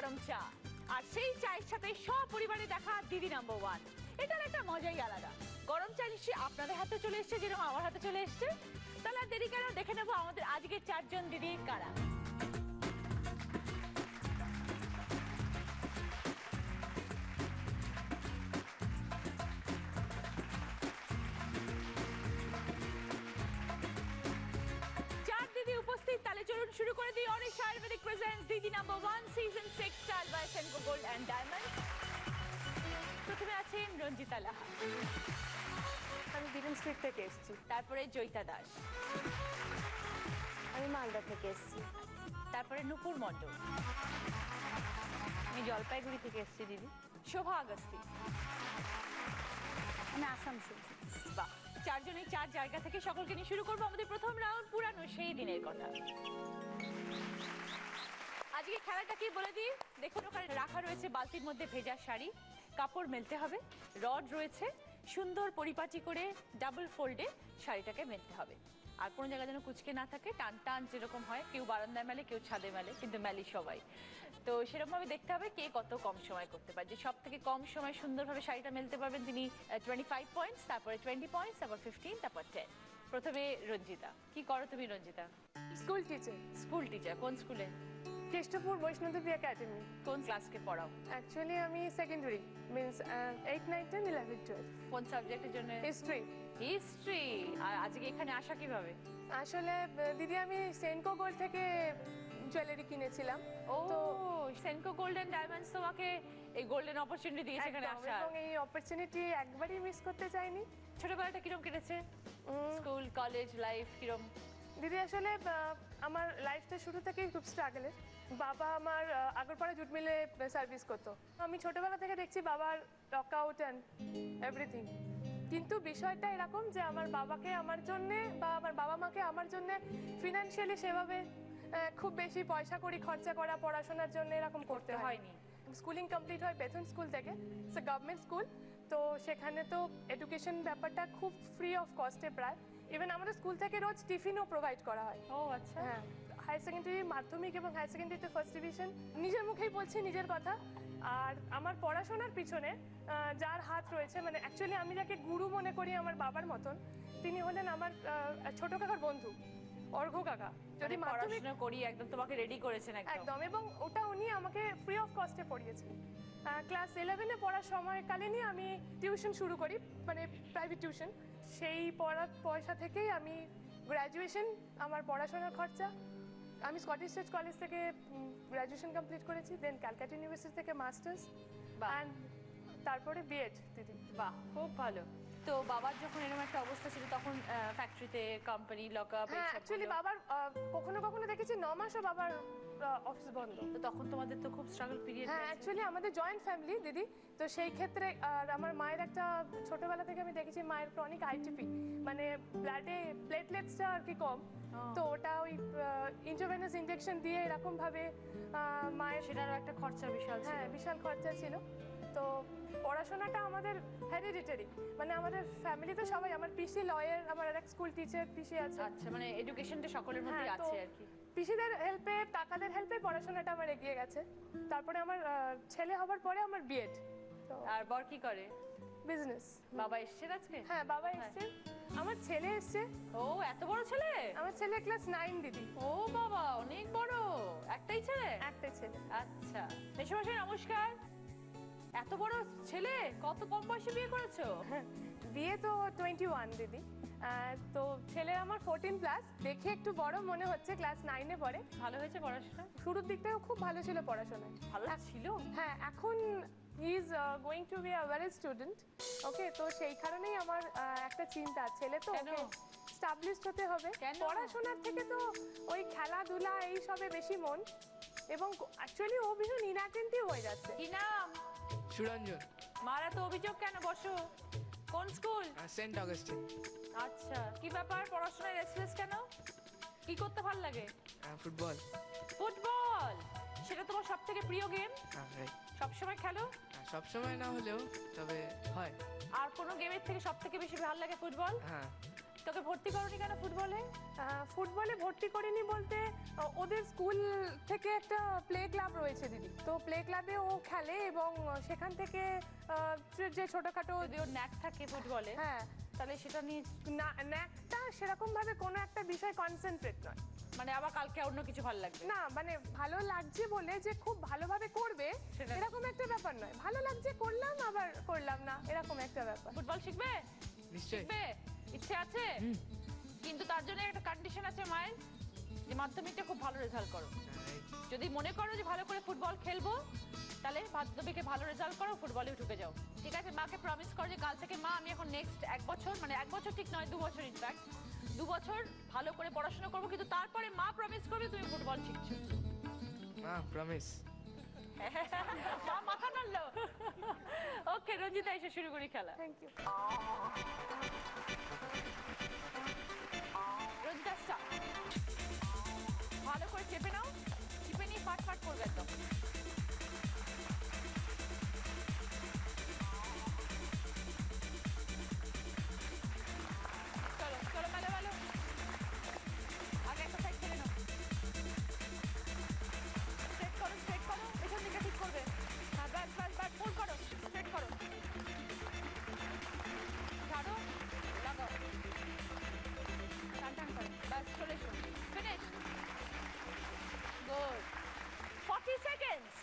গরম চা, আর সেই চায়ের সাথে সপরিবারে দেখা দিদি নাম্বার ওয়ান। এটার একটা মজাই আলাদা। গরম চা নিশ্চয়ই আপনাদের হাতে চলে এসছে, যেরকম আমার হাতে চলে এসছে। তাহলে আর দেরি কেন, দেখে নেবো আমাদের আজকের চারজন দিদি কারা। উপস্থিত, তাহলে চলুন শুরু করে দিই। Anish Ayurvedic presents Didi number one season 6 style by Senco gold and diamond. প্রথমে আছেন রঞ্জিতা লাহা, আমি বিডন স্ট্রিট থেকে এসেছি। তারপরে জয়িতা দাস, আমি মালদা থেকে এসেছি। তারপরে নুপুর মণ্ডল, আমি জলপাইগুড়ি থেকে এসেছি দিদি। শোভা আগস্তি, আমি আসানসোল। বাহ, চারজনের চার জায়গা থেকে সকলকে নিয়ে শুরু করবো আমাদের প্রথম রাউন্ড, পুরানো সেই দিনের কথা। আজকে খেলাটা কি বলে দিই। দেখুন, ওখানে রাখা রয়েছে বালতির মধ্যে ভেজা শাড়ি, কাপড় মেলতে হবে। রড রয়েছে, সুন্দর পরিপাটি করে ডাবল ফোল্ডে শাড়িটাকে মেলতে হবে। আর কোনো জায়গায় যেন কুচকে না থাকে, টান টান যেরকম হয়, কেউ বারান্দায় মেলে, কেউ ছাদে মেলে, কিন্তু মেলি সবাই। তো সেরকমভাবে দেখতে হবে কে কত কম সময় করতে পারে। যে সব থেকে কম সময় সুন্দরভাবে শাড়িটা মেলতে পারবেন তিনি 25 পয়েন্টস, তারপরে 20 পয়েন্টস, তারপর 15, তারপর 10। প্রথমে রঞ্জিতা, কি করো তুমি Ranjita? School teacher. School teacher, কোন স্কুলে? কেষ্টপুর বৈষ্ণোদেবী একাডেমি। কোন ক্লাসকে পড়াও? অ্যাকচুয়ালি আমি সেকেন্ডারি, মিন্স 8, 9, 10, 11, 12। কোন সাবজেক্টের জন্য? হিস্ট্রি। হিস্ট্রি। আর আজকে এখানে আসা কিভাবে? আসলে দিদি আমি সেনকো গোল্ড থেকে জুয়েলারি কিনেছিলাম। ও, সেনকো গোল্ডেন ডায়মন্ডস তোমাকে এই গোল্ডেন অপরচুনিটি দিয়েছে এখানে আসার। এবং এই অপরচুনিটি একবারই মিস করতে চাইনি। ছোটবেলাটা কিরম কেটেছে? স্কুল কলেজ লাইফ কিরম? দিদি আসলে আমার লাইফটা শুরু থেকেই খুব স্ট্রাগলের। বাবা আমার আগরপাড়া জুট মিলে সার্ভিস করতো। আমি ছোটবেলা থেকে দেখছি বাবার লকআউট অ্যান্ড এভরিথিং। কিন্তু বিষয়টা এরকম যে আমার বাবাকে আমার জন্যে বা আমার বাবা মাকে আমার জন্যে ফিনান্সিয়ালি সেভাবে খুব বেশি পয়সা করি খরচা করা পড়াশোনার জন্য এরকম করতে হয়নি। স্কুলিং কমপ্লিট হয় বেথুন স্কুল থেকে, ইটস এ গভর্নমেন্ট স্কুল। তো সেখানে তো এডুকেশন ব্যাপারটা খুব ফ্রি অফ কস্টে প্রায়। ইভেন আমাদের স্কুল থেকে রোজ টিফিনও প্রোভাইড করা হয়। ও আচ্ছা। হ্যাঁ, হায়ার সেকেন্ডারি, মাধ্যমিক এবং হায়ার সেকেন্ডারিতে ফার্স্ট ডিভিশন। নিজের মুখেই বলছি নিজের কথা। আর আমার পড়াশোনার পিছনে যার হাত রয়েছে, মানে অ্যাকচুয়ালি আমি যাকে গুরু মনে করি আমার বাবার মতন, তিনি হলেন আমার ছোট কাকার বন্ধু অর্ঘ্য কাকা। যদি পড়াশোনা করি একদম তোমাকে রেডি করেছেন একদম, এবং ওটা উনি আমাকে ফ্রি অফ কস্টে পড়িয়েছেন। ক্লাস 11-এ পড়ার সময়কালীনই আমি টিউশন শুরু করি, মানে প্রাইভেট টিউশন। সেই পড়ার পয়সা থেকেই আমি গ্র্যাজুয়েশন, আমার পড়াশোনার খরচা, আমি স্কটিশ চার্চ কলেজ থেকে গ্র্যাজুয়েশন কমপ্লিট করেছি, দেন ক্যালকাটা ইউনিভার্সিটি থেকে মাস্টার্স, অ্যান্ড তারপরে বিএড। দিদি বাহ, খুব ভালো। তো বাবার যখন এরকম একটা অবস্থা ছিল তখন ফ্যাক্টরিতে কোম্পানি লকআপ? হ্যাঁ, অ্যাকচুয়ালি বাবার কখনো কখনো দেখেছি 9 মাসও বাবার অফিস বন্ধ। তো তখন তোমাদের তো খুব স্ট্রাগল পিরিয়ড। হ্যাঁ, অ্যাকচুয়ালি আমাদের জয়েন্ট ফ্যামিলি দিদি। তো সেই ক্ষেত্রে আর আমার মায়ের একটা ছোটবেলা থেকে আমি দেখেছি মায়ের ক্রনিক আইটিপি, মানে ব্লাডে প্লেটলেটসটা আর কি কম। তো ওটা ওই ইন্টারভেনাস ইনজেকশন দিয়ে এরকম ভাবে মায়ের, সেটারও একটা খরচা বিশাল ছিল। হ্যাঁ, বিশাল খরচা ছিল। তো পড়াশোনাটা আমাদের হেরিডিটারি, মানে আমাদের ফ্যামিলিতে সবাই, আমার পিসি লয়ার, আমার এক স্কুল টিচার পিসি আছে। আচ্ছা, মানে এডুকেশনটা সকলের মধ্যে আছে আর কি। পিসিদের হেল্পে, কাকাদের হেল্পে পড়াশোনাটা আমার এগিয়ে গেছে। তারপরে আমার ছেলে হবার পরে আমার বিএড। আর বর কি করে? বিজনেস। বাবা এসেছেন আজকে? হ্যাঁ, বাবা এসছে, আমার ছেলে এসছে। ও, এত বড় ছেলে? আমার ছেলে ক্লাস 9 দিদি। ও বাবা, অনেক বড়। একটাই ছেলে? একটাই ছেলে। আচ্ছা, মেশামশাই নমস্কার। এত বড় ছেলে, কত কম বয়সে বিয়ে করেছো? বিয়ে তো 21 দিদি। তো ছেলে আমার 14+, দেখে একটু বড় মনে হচ্ছে, ক্লাস 9-এ পড়ে। ভালো হয়েছে পড়াশোনা? শুরুর দিকটাও খুব ভালো ছিল পড়াশোনায়। ভালো ছিল? হ্যাঁ, এখন he is going to be a very student. Okay, তো সেই কারণেই আমার একটা চিন্তা, ছেলে তো ওকে স্টাবলিশড হতে হবে। পড়াশোনার থেকে তো ওই খেলাধুলা এই সবে বেশি মন, এবং অ্যাকচুয়ালি ও ভীষণ ইনঅ্যাটেন্টিভ হয়ে যাচ্ছে। কি নাম? সুরঞ্জন। মারা তো অভিযোগ কেন? বসো। কোন স্কুল? Saint Augustine. আচ্ছা, কি ব্যাপার, পড়াশোনায় রেসলেস কেন? কি করতে ভালো লাগে? ফুটবল। ফুটবল? সেটা তোমার সব থেকে প্রিয় গেম? সবসময় খেলো? সবসময় না হলেও তবে হয়। আর কোনো গেমের থেকে সব থেকে বেশি ভালো লাগে ফুটবল? হ্যাঁ। তোকে ভর্তি করনি কেন ফুটবলে? ফুটবলে ভর্তি করিনি বলতে ওদের স্কুল থেকে একটা প্লে ক্লাব রয়েছে দিদি, তো প্লে ক্লাবে ও খেলে এবং সেখান থেকে যে ছোটখাটো যদি ওর ন্যাক থাকে ফুটবলে, হ্যাঁ তাহলে সেটা নিয়ে ন্যাকটা সেরকম ভাবে কোনো একটা বিষয় কনসেন্ট্রেট নয়, মানে আবার কালকে অন্য কিছু ভালো লাগবে না মানে ভালো লাগছে বলে যে খুব ভালোভাবে করবে সেটা না। এরকম একটা ব্যাপার নয়, ভালো লাগছে করলাম আবার করলাম না এরকম একটা ব্যাপার। ফুটবল শিখবে? নিশ্চয়ই। শিখবে? ইচ্ছে আছে? কিন্তু তার জন্য একটা কন্ডিশন আছে মায়ের, যে মাধ্যমিকটা খুব ভালো রেজাল্ট করো। যদি মনে করো যে ভালো করে ফুটবল খেলবো, তাহলে মাধ্যমিকে ভালো রেজাল্ট করো, ফুটবলে ঢুকে যাও, ঠিক আছে? মাকে প্রমিস করো যে কাল থেকে মা আমি এখন নেক্সট 1 বছর, মানে 1 বছর ঠিক নয় 2 বছর, ইনফ্যাক্ট 2 বছর ভালো করে পড়াশোনা করবো, কিন্তু তারপরে মা প্রমিস করবে তুমি ফুটবল শিখছো। প্রমিস। মা মাথা নাড়লো। ওকে রঞ্জিতা, এসে শুরু করি খেলা। Thank you. রঞ্জিতা স্টার্ট। ভালো করে চেপে নাও, চেপে নিয়ে ফাট ফাট করবে একদম। চলো চলো, ভালো ভালো। আগে একটা সাইড খেলে নাও। স্ট্রেট করো, স্ট্রেট করো, পেছন দিকে ঠিক করবে। হ্যাঁ, ব্যাস ব্যাস ব্যাস, পুল করো, স্ট্রেট করো। ঝাড়ো, লাগাও। টান টান করো, ব্যাস চলে এসো। ফিনিশ। গুড। 40 সেকেন্ডস।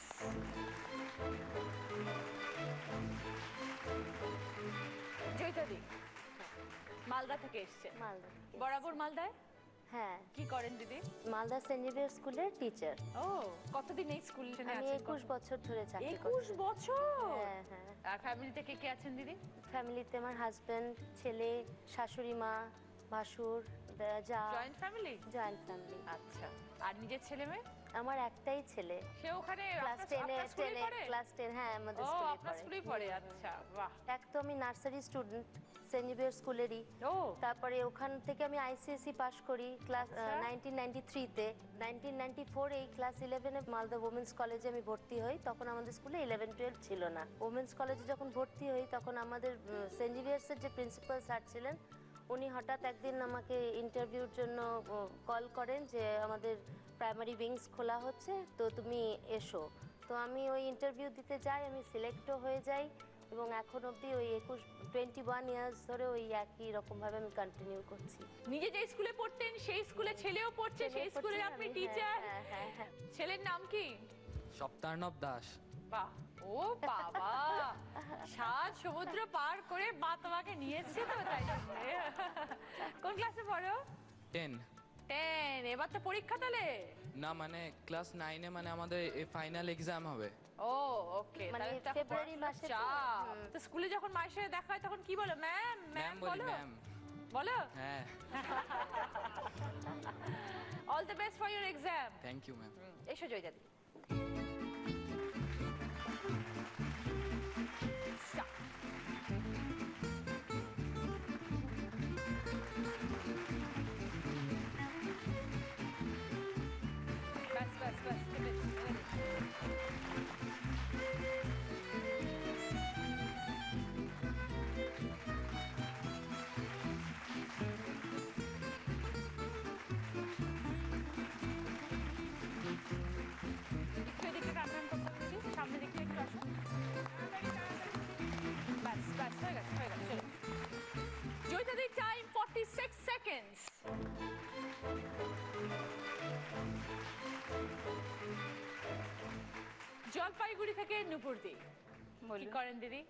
জয়িতাদি মালদা থেকে এসছেন। মালদা। বরাবর মালদায় হ্যাঁ, কি করেন দিদি? মালদা সেন্ট জেভিয়ার স্কুলের টিচার। ও, কতদিন এই স্কুলে আমি আছেন? 21 বছর ধরে চাকরি 21 করছি। বছর? হ্যাঁ হ্যাঁ। আর ফ্যামিলিতে কে কে আছেন দিদি? ফ্যামিলিতে আমার হাজবেন্ড, ছেলে, শাশুড়ি মা, ভাসুর, যা, জয়েন্ট ফ্যামিলি? Joint family. আচ্ছা। আর নিজের ছেলে মেয়ে? আমার একটাই ছেলে, সে ওখানে ক্লাস আপনার 10 স্কুলে পড়ে? ক্লাস 10, হ্যাঁ আমাদের ও, স্কুলে আপনার স্কুলেই পড়ে। আচ্ছা, বাহ। এক তো আমি নার্সারি স্টুডেন্ট সেন্ট জেভিয়ার স্কুলেরই, ও, তারপরে ওখান থেকে আমি আইসিএসসি পাস করি ক্লাস আচ্ছা। 1993-তে। 1994 এই ক্লাস 11-এ মালদা ওমেন্স কলেজে আমি ভর্তি হই। তখন আমাদের স্কুলে 11-12 ছিল না। ওমেন্স কলেজে যখন ভর্তি হই তখন আমাদের সেন্ট জেভিয়ার্সের যে প্রিন্সিপাল স্যার ছিলেন, উনি হঠাৎ একদিন আমাকে ইন্টারভিউর জন্য কল করেন যে আমাদের প্রাইমারি উইংস খোলা হচ্ছে, তো তুমি এসো। তো আমি ওই ইন্টারভিউ দিতে যাই, আমি সিলেক্টও হয়ে যাই এবং এখন অবধি ওই 21 ইয়ার্স ধরে ওই একই রকমভাবে আমি কন্টিনিউ করছি। নিজে যে স্কুলে পড়তেন সেই স্কুলে ছেলেও পড়ছে, সেই স্কুলে আপনি টিচার। হ্যাঁ হ্যাঁ হ্যাঁ। ছেলের নাম কি? সপ্তার্ণব দাস। বাহ, ও বাবা, 7 সমুদ্র পার করে মা তোমাকে নিয়েছে তো, তাই জন্য। কোন ক্লাসে পড়ো? 10। 10। এবার তো পরীক্ষা তাহলে? না মানে ক্লাস 9-এ মানে আমাদের ফাইনাল এক্সাম হবে। ও, ওকে। মানে তাহলে তো এখন ফেব্রুয়ারি মাসে তো, চাপ। হুম। তো স্কুলে যখন মায়ের সাথে দেখা হয় তখন কি বলো? ম্যাম ম্যাম ম্যাম বলি বলো? ম্যাম। বলো? হ্যাঁ। All the best for your exam. Thank you ma'am. এসো জয়দাদি। Start. ব্যাস ব্যাস ব্যাস, ফিনিশ, ফিনিশ। একটু এদিকে টান টান করতে হবে দিদি, সামনে দিকে একটু আসো। ব্যাস ব্যাস, হয়ে গেছে হয়ে গেছে, চলো। জয়িতাদি, টাইম 46 সেকেন্ডস। জলপাইগুড়ি থেকে নুপুরদি কি বলুন। করেন দিদি?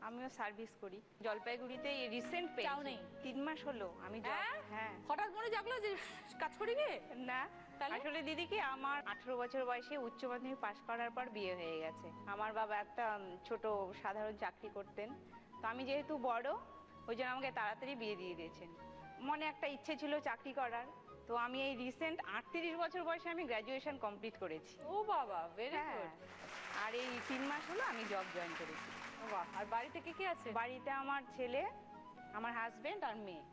আমিও সার্ভিস করি জলপাইগুড়িতে। রিসেন্ট চাও নেই? 3 মাস হলো আমি হ্যাঁ। হঠাৎ মনে জাগলো যে কাজ করি গে? না, তাহলে? আসলে দিদি কি, আমার 18 বছর বয়সে উচ্চ মাধ্যমিক পাশ করার পর বিয়ে হয়ে গেছে। আমার বাবা একটা ছোট সাধারণ চাকরি করতেন, তো আমি যেহেতু বড়, ওই জন্য আমাকে তাড়াতাড়ি বিয়ে দিয়ে দিয়েছেন। মনে একটা ইচ্ছে ছিল চাকরি করার, তো আমি এই রিসেন্ট 38 বছর বয়সে আমি গ্র্যাজুয়েশন কমপ্লিট করেছি। ও বাবা, ভেরি হ্যাঁ, গুড। আর এই 3 মাস হলো আমি জব জয়েন করেছি। বাহ, আর বাড়িতে কে কে আছে? বাড়িতে আমার ছেলে, আমার হাজবেন্ড আর মেয়ে।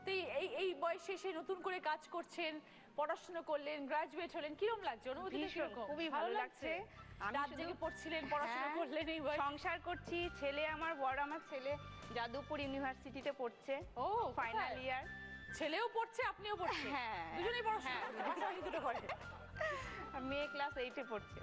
তো এই বয়সে এসে নতুন করে কাজ করছেন, পড়াশোনা করলেন, গ্রাজুয়েট হলেন, কিরকম লাগছে? অনুভূতিটা ভীষণ, কিরকম? খুবই ভালো লাগছে। আমি রাত শুধু- জেগে পড়ছিলেন, পড়াশোনা হ্যাঁ, করলেন এই বয়সে? সংসার করছি, ছেলে আমার বড়, আমার ছেলে যাদবপুর ইউনিভার্সিটিতে পড়ছে ও ফাইনাল কোথায়? ইয়ার। ছেলেও পড়ছে, আপনিও পড়ছেন? হ্যাঁ। দুজনেই পড়াশোনা হ্যাঁ। করছেন, পাশাপাশি দুটো করে। মেয়ে ক্লাস 8-এ পড়ছে।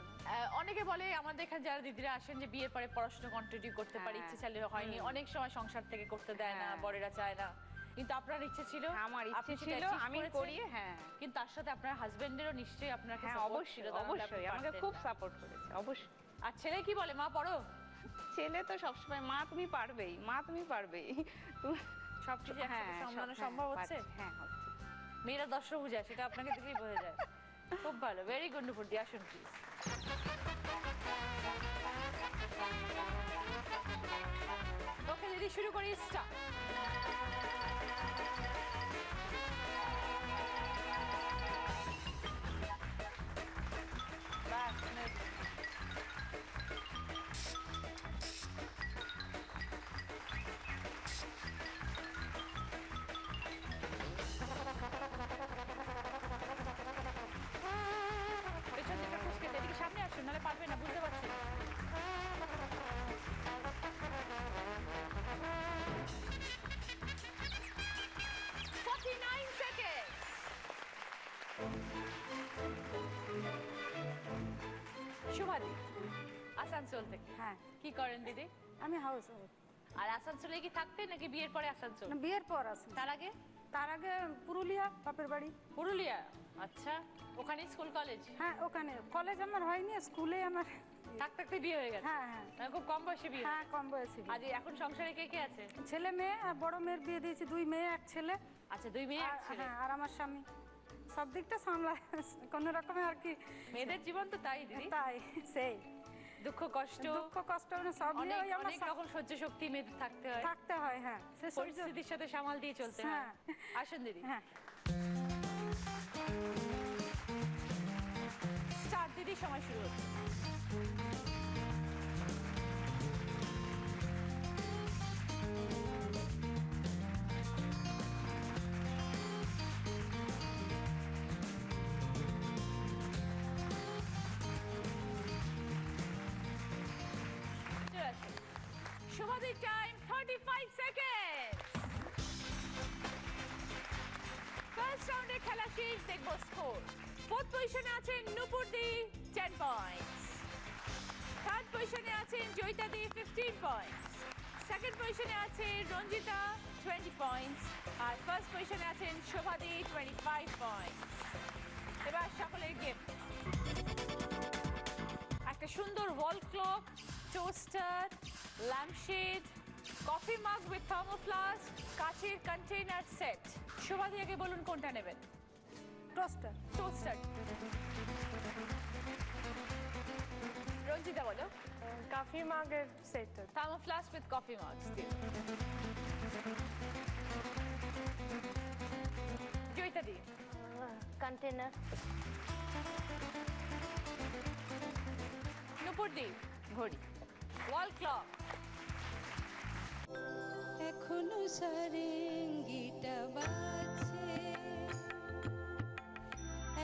অনেকে বলে আমাদের এখানে যারা দিদিরা আসেন যে বিয়ের পরে পড়াশোনা কন্টিনিউ করতে পারে, হ্যাঁ। ইচ্ছে চাইলে হয়নি, অনেক সময় সংসার থেকে করতে দেয় না, হ্যাঁ। বড়েরা চায় না, কিন্তু আপনার ইচ্ছে ছিল, আমার আপনি ইচ্ছে সেটা ছিল, achieve আমি করেছেন। করি। হ্যাঁ কিন্তু তার সাথে আপনার হাজবেন্ডেরও নিশ্চয়ই আপনাকে হ্যাঁ, support অবশ্যই ছিল, তা নাহলে আপনি অবশ্যই আমাকে পারতেন খুব না। সাপোর্ট করেছে, অবশ্যই। আর ছেলে কি বলে, মা পড়ো? ছেলে তো সবসময় মা তুমি পারবেই, মা তুমি পারবেই। সবকিছু একসাথে সামলানো সম্ভব হচ্ছে? হ্যাঁ হচ্ছে। মেয়েরা দর্শক বুঝায়, সেটা আপনাকে দেখলেই বোঝা যায়। খুব ভালো, ভেরি গুড নুপুরদি, আসুন প্লিজ। ওকে দিদি, শুরু করি, স্টার্ট। পেছন দিকটা খুঁজকে এদিকে সামনে আসুন, নাহলে পারবে না, বুঝতে পারছি। শুভাদি, আসানসোল থেকে। হ্যাঁ, কি করেন দিদি? আমি হাউস ওয়াইফ। আর আসানসোলে কি থাকতেন নাকি বিয়ের পরে আসানসোল? না, বিয়ের পর আসুন। তার আগে তার আগে পুরুলিয়া, বাপের বাড়ি। পুরুলিয়া। আচ্ছা, ওখানে স্কুল কলেজ? হ্যাঁ, ওখানে কলেজ আমার হয়নি, স্কুলে আমার। থাকতে থাকতে বিয়ে হয়ে গেছে? হ্যাঁ হ্যাঁ মানে খুব কম বয়সে বিয়ে? হ্যাঁ, কম বয়সী বিয়ে। আজ এখন সংসারে কে কে আছে? ছেলে মেয়ে, আর বড় মেয়ের বিয়ে দিয়েছি, 2 মেয়ে 1 ছেলে। আচ্ছা, 2 মেয়ে এক আর- ছেলে। হ্যাঁ, আর আমার স্বামী সব দিকটা সামলায় কোনো রকমে আর কি। মেয়েদের জীবন তো তাই দিদি, তাই সেই দুঃখ কষ্ট, দুঃখ কষ্ট মানে সব নিয়ে অনেক ওই আমার অনেক রকম সহ্য শক্তি মেয়েদের থাকতে হয়, থাকতে হয়। হ্যাঁ, সে সহ্য। পরিস্থিতির সাথে সামাল দিয়ে চলতে হয়। হ্যাঁ। আসুন দিদি, হ্যাঁ, স্টার্ট দিদি, সময় শুরু হচ্ছে। চলে আসুন। শুভদির টাইম 35 সেকেন্ড। ফার্স্ট রাউন্ডের খেলা শেষ, দেখবো স্কোর। ফোর্থ পজিশনে আছেন নুপুরদি 10 পয়েন্টস, থার্ড পজিশনে আছেন জয়িতাদি 15 পয়েন্টস, সেকেন্ড পজিশনে আছে রঞ্জিতা 20 পয়েন্টস, আর ফার্স্ট পজিশনে আছেন শোভাদি 25 পয়েন্টস। এবার সকলের গিফট, একটা সুন্দর wall clock, toaster, lampshade, coffee মাগ উইথ থার্মোফ্লাস্ক, কাচের কন্টেইনার সেট। শোভাদি আগে বলুন কোনটা নেবেন? টোস্টার। টোস্টার। রঞ্জিতা বলো। কফি মাগের সেটটা। থার্মোফ্লাস্ক উইথ কফি মাগস দিন। জয়িতা দি। কন্টেনার। নুপুর দি। ঘড়ি। Wall clock. এখনো সারেঙ্গিটা বাজছে,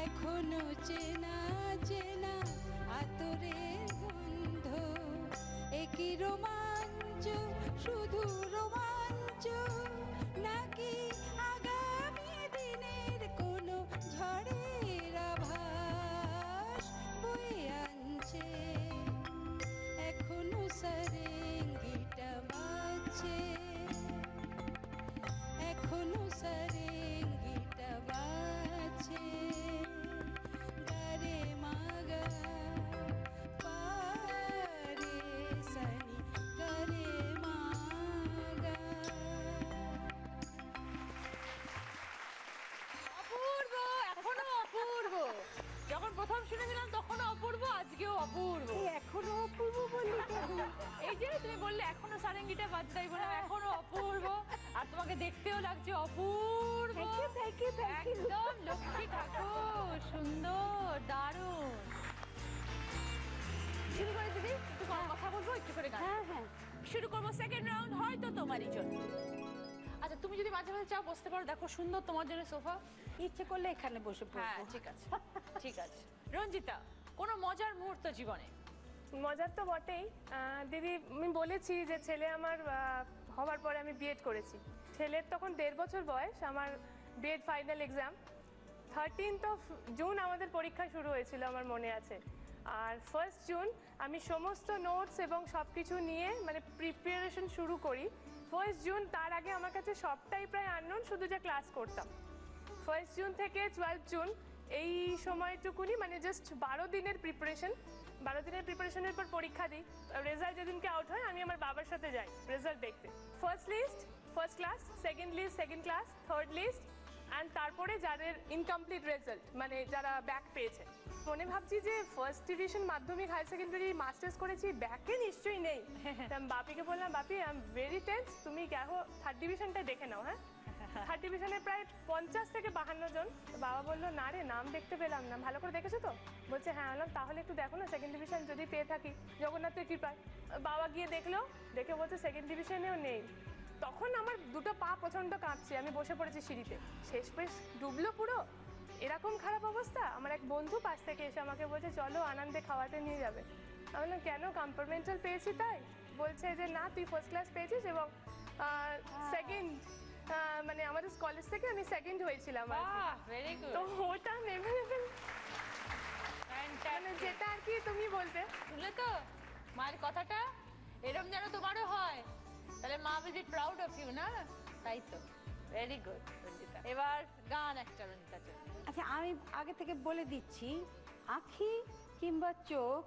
এখনো চেনা চেনা আতরের গন্ধ, একই রোমাঞ্চ, শুধু রোমাঞ্চ, নাকি আগামী দিনের কোনো ঝড়ের আভাস বয়ে আনছে, এখনো সারেঙ্গিটা বাজছে, এখনো সারেঙ্গিটা বাজছে, গারে মাগা পারে সানি, গারে মাগা। অপূর্ব, এখনো অপূর্ব। যখন প্রথম শুনেছিলাম তখনও অপূর্ব, আজকেও অপূর্ব। এখনো অপূর্ব বলি এই যে তুমি বললে এখনো সারেঙ্গিটা বাজছে, তাই বললাম এখনো অপূর্ব। আর তোমাকে দেখতেও লাগছে অপূর্ব। একদম লক্ষ্মী ঠাকুর, সুন্দর, দারুণ। শুরু করে দিদি, একটু কথা বলবো, একটু করে গান। হ্যাঁ হ্যাঁ, শুরু করবো সেকেন্ড রাউন্ড, হয়তো তোমারই জন্য। আচ্ছা, তুমি যদি মাঝে মাঝে চাও বসতে পারো, দেখো সুন্দর তোমার জন্য সোফা। ইচ্ছে করলে এখানে বসে হ্যাঁ, পড়বো। ঠিক আছে, ঠিক আছে। রঞ্জিতা, কোনো মজার মুহূর্ত জীবনে? মজার তো বটেই। দিদি, আমি বলেছি যে ছেলে আমার হওয়ার পরে আমি বিএড করেছি। ছেলের তখন 1.5 বছর বয়স, আমার B Ed final exam 13th June আমাদের পরীক্ষা শুরু হয়েছিল আমার মনে আছে। আর 1st জুন আমি সমস্ত নোটস এবং সব কিছু নিয়ে মানে প্রিপারেশন শুরু করি। 1st জুন, তার আগে আমার কাছে সবটাই প্রায় আননোন, শুধু যে ক্লাস করতাম। 1st জুন থেকে 12th জুন এই সময়টুকুনি মানে জাস্ট 12 দিনের প্রিপারেশন। 12 দিনের প্রিপারেশনের পর পরীক্ষা দিই। রেজাল্ট যেদিনকে আউট হয় আমি আমার বাবার সাথে যাই রেজাল্ট দেখতে। First list first class, second list second class, third list and তারপরে যাদের ইনকমপ্লিট রেজাল্ট মানে যারা ব্যাক পেয়েছে। মনে ভাবছি যে ফার্স্ট ডিভিশন মাধ্যমিক হায়ার সেকেন্ডারি মাস্টার্স করেছি, ব্যাকে নিশ্চয়ই নেই। তা আমি বাপিকে বললাম, বাপি আই এম ভেরি টেন্স, তুমি দেখো থার্ড ডিভিশনটা দেখে নাও। হ্যাঁ, থার্ড ডিভিশনে প্রায় 50 থেকে 52 জন। বাবা বললো, না রে নাম দেখতে পেলাম না, ভালো করে দেখেছো তো? বলছে হ্যাঁ। বললাম তাহলে একটু দেখো না সেকেন্ড ডিভিশন যদি পেয়ে থাকি, জগন্নাথের কৃপায়। বাবা গিয়ে দেখলো, দেখে বলছে সেকেন্ড ডিভিশনেও নেই। তখন আমার দুটো পা প্রচণ্ড কাঁপছে, আমি বসে পড়েছি সিঁড়িতে, শেষ পেশ ডুবলো পুরো। এরকম খারাপ অবস্থা। আমার এক বন্ধু পাশ থেকে এসে আমাকে বলছে চলো আনন্দে খাওয়াতে নিয়ে যাবে। আমি বললাম কেন, কম্পার্টমেন্টাল পেয়েছি তাই? বলছে যে না, তুই ফার্স্ট ক্লাস পেয়েছিস এবং সেকেন্ড মানে আমাদের কলেজ থেকে আমি সেকেন্ড হয়েছিলাম আর কি। ভেরি গুড, তো ওটা মেমোরেবল, মানে যেটা আর কি তুমি বলতে শুনলে তো মায়ের কথাটা, এরকম যেন তোমারও হয়, তাহলে মা will be proud of you, না? তাই তো, ভেরি গুড রঞ্জিতা। এবার গান একটা রঞ্জিতার জন্য। আচ্ছা, আমি আগে থেকে বলে দিচ্ছি, আঁখি কিংবা চোখ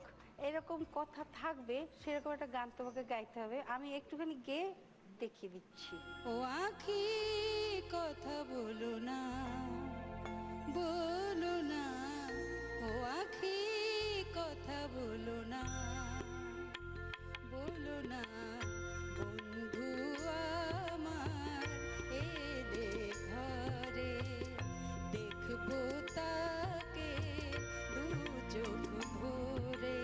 এরকম কথা থাকবে, সেরকম একটা গান তোমাকে গাইতে হবে। আমি একটুখানি গেয়ে দেখিয়ে দিচ্ছি। ও আঁখি কথা বলো না, বলো না, ও আঁখি কথা বলো না, বলো না, বন্ধু আমার এলে ঘরে, দেখবো তাকে দু চোখ ভরে,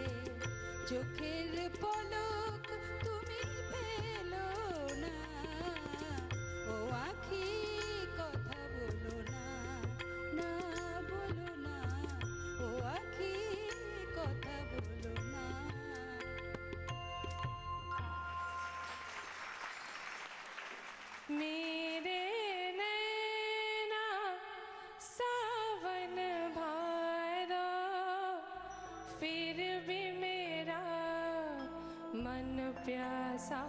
চোখের পলক তুমি ফেলো না, ও আঁখি কথা বলো না, না বলো না, ও আঁখি কথা বলো না। मेरे नैना सावन भारा, फिर भी मेरा मन प्यासा,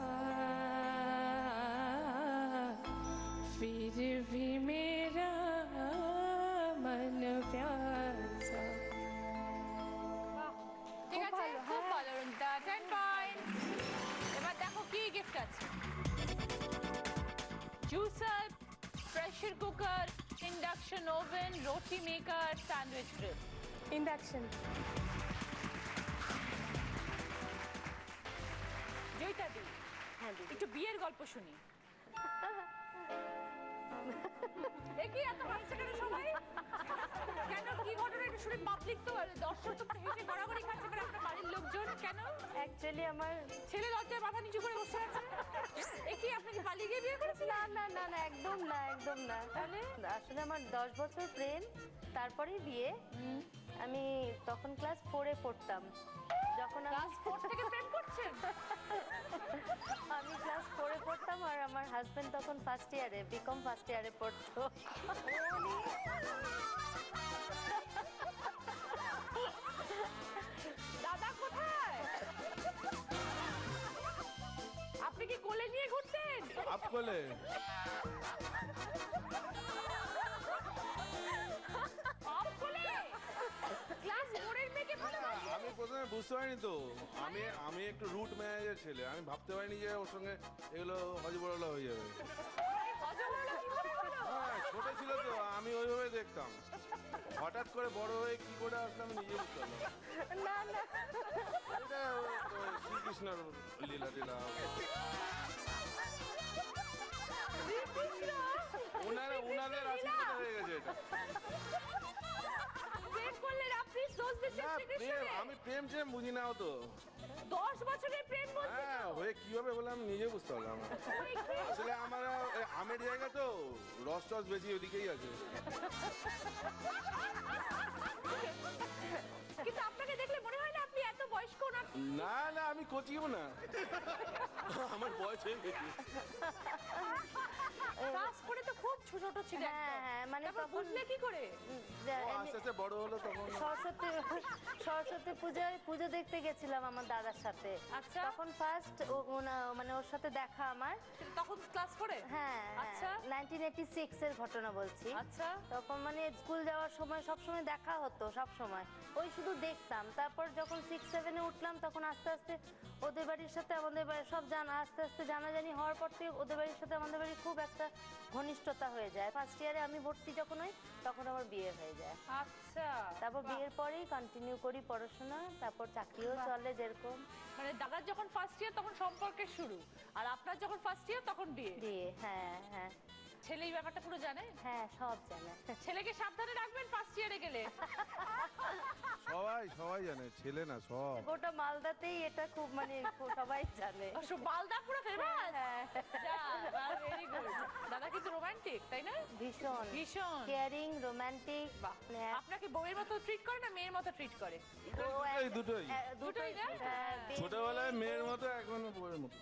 फिर भी मेरा मन प्यासा। ঠিক আছে, খুব ভালো রঞ্জিতা, 10 পয়েন্টস। এবার দেখো কি গিফট আছে। Juicer, pressure cooker, induction oven, roti maker, sandwich grill. Induction. Joyita দি, হ্যাঁ দিদি। একটু বিয়ের গল্প শুনি। দেখি এত হাসছে কেন সবাই? কেন, কি ঘটনা একটু শুনি। পাবলিক তো, দর্শক তো হেসে গড়াগড়ি খাচ্ছে, মানে আপনার বাড়ির লোকজন কেন? অ্যাকচুয়ালি আমার ছেলে লজ্জায় মাথা নিচু করে বসে আছে। কি আপনি কি পালিয়ে গিয়ে বিয়ে করেছিলেন? না না না না, একদম না, একদম না। তাহলে? আসলে আমার 10 বছর প্রেম, তারপরেই বিয়ে। আমি তখন ক্লাস 4-এ পড়তাম। যখন ক্লাস 4 থেকে প্রেম করছেন? আমি ক্লাস 4-এ পড়তাম আর আমার হাজবেন্ড তখন ফার্স্ট ইয়ারে, বিকম ফার্স্ট ইয়ারে পড়তো। দাদা কোথায়? আপনি কি কোলে নিয়ে ঘুরতেন? আপ কোলে আপ কোলে? ক্লাস 4 এর মেয়েকে ভালোবাসেন? আমি প্রথমে বুঝতে পারিনি তো, আমি একটু রুট ম্যানেজার ছেলে, আমি ভাবতে পারিনি যে ওর সঙ্গে এগুলো হজবরলা হয়ে যাবে। হজবরলা কি করে হলো? হ্যাঁ, ছোট ছিল তো, আমি ওইভাবে দেখতাম। হঠাৎ করে বড় হয়ে কি করে আসলে আমি নিজে বুঝতে পারলাম। না না, এটা ওই শ্রীকৃষ্ণর লীলা টিলা। ওনাদের আশীর্বাদ হয়ে গেছে এটা। প্রেম করলেন আপনি? দোষ দিচ্ছেন না, শ্রীকৃষ্ণকে? আমি প্রেম চেম বুঝি নাও তো। 10 বছরের প্রেম বলছেন? হ্যাঁ, হয়ে কি হবে বলে আমি নিজে বুঝতে পারলাম না। আসলে আমার আমের জায়গা তো, রস টস বেশি ওদিকেই আছে। কিন্তু আপনাকে দেখলে মনে হয় না আপনি এত বয়স্ক, ওনার না না আমি কোচিও না, আমার বয়স হয়ে গেছে। ক্লাস করে তো খুব ছোট ছোট ছিল হ্যাঁ, একদম। হ্যাঁ, মানে তারপর তখন- বুঝলে কি করে? ও আস্তে আস্তে বড় হলো তখন। সরস্বতী পূজায় পুজো দেখতে গেছিলাম আমার দাদার সাথে। আচ্ছা। তখন ফার্স্ট মানে ওর সাথে দেখা আমার। তখন ক্লাস করে? হ্যাঁ, আচ্ছা। 1986 এর ঘটনা বলছি। আচ্ছা। তখন মানে স্কুল যাওয়ার সময় সব সময় দেখা হতো, সব সময় ওই শুধু দেখতাম। তারপর যখন 6-7-এ উঠলাম তখন আস্তে আস্তে ওদের বাড়ির সাথে আমাদের বাড়ি সব আস্তে আস্তে জানাজানি হওয়ার পর থেকে ওদের বাড়ির সাথে আমাদের বাড়ির খুব একটা ঘনিষ্ঠতা হয়ে যায়। ফার্স্ট ইয়ারে আমি ভর্তি যখন হই তখন আমার বিয়ে হয়ে যায়। আচ্ছা। তারপর বাহ। বিয়ের পরেই কন্টিনিউ করি পড়াশোনা, তারপর চাকরিও চলে যেরকম। মানে দাদার যখন ফার্স্ট ইয়ার তখন সম্পর্কের শুরু, আর আপনার যখন ফার্স্ট ইয়ার তখন বিয়ে। বিয়ে, হ্যাঁ হ্যাঁ ছেলে এই ব্যাপারটা পুরো জানে? হ্যাঁ, সব জানে। ছেলেকে সাবধানে রাখবেন ফার্স্ট ইয়ারে গেলে। সবাই সবাই জানে, ছেলে না সব। গোটা মালদাতেই এটা খুব মানে সবাই জানে। সব বালদা পুরো ফেমাস। হ্যাঁ। Very good. দাদা কিন্তু রোমান্টিক, তাই না? ভীষণ ভীষণ। Caring, romantic. বাহ। আপনাকে বউয়ের মতো ট্রিট করে না মেয়ের মতো ট্রিট করে? দুটোই। দুটোই না? ছোটবেলায় মেয়ের মতো, এখন বউয়ের মতো।